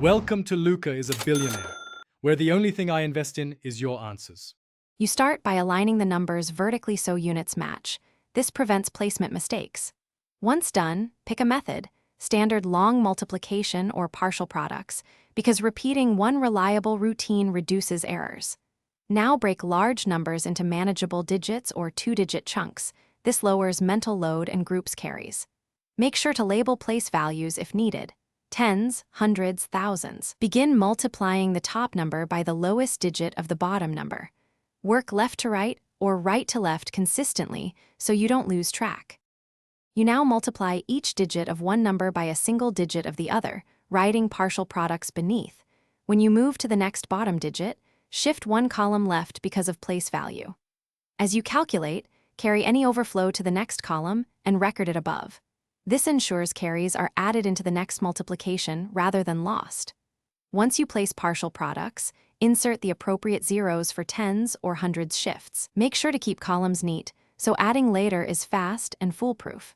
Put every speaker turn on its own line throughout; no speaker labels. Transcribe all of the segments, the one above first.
Welcome to Luca is a Billionaire, where the only thing I invest in is your answers.
You start by aligning the numbers vertically so units match. This prevents placement mistakes. Once done, pick a method, standard long multiplication or partial products, because repeating one reliable routine reduces errors. Now break large numbers into manageable digits or two-digit chunks. This lowers mental load and groups carries. Make sure to label place values if needed. Tens, hundreds, thousands. Begin multiplying the top number by the lowest digit of the bottom number. Work left to right or right to left consistently so you don't lose track. You now multiply each digit of one number by a single digit of the other, writing partial products beneath. When you move to the next bottom digit, shift one column left because of place value. As you calculate, carry any overflow to the next column and record it above. This ensures carries are added into the next multiplication rather than lost. Once you place partial products, insert the appropriate zeros for tens or hundreds shifts. Make sure to keep columns neat, so adding later is fast and foolproof.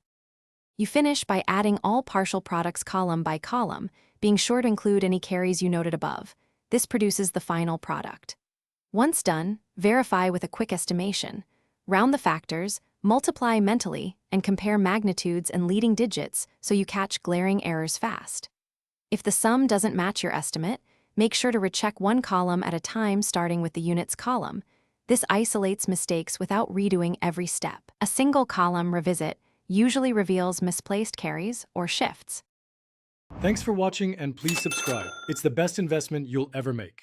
You finish by adding all partial products column by column, being sure to include any carries you noted above. This produces the final product. Once done, verify with a quick estimation. Round the factors, multiply mentally, and compare magnitudes and leading digits so you catch glaring errors fast. If the sum doesn't match your estimate, make sure to recheck one column at a time starting with the units column. This isolates mistakes without redoing every step. A single column revisit usually reveals misplaced carries or shifts.
Thanks for watching and please subscribe. It's the best investment you'll ever make.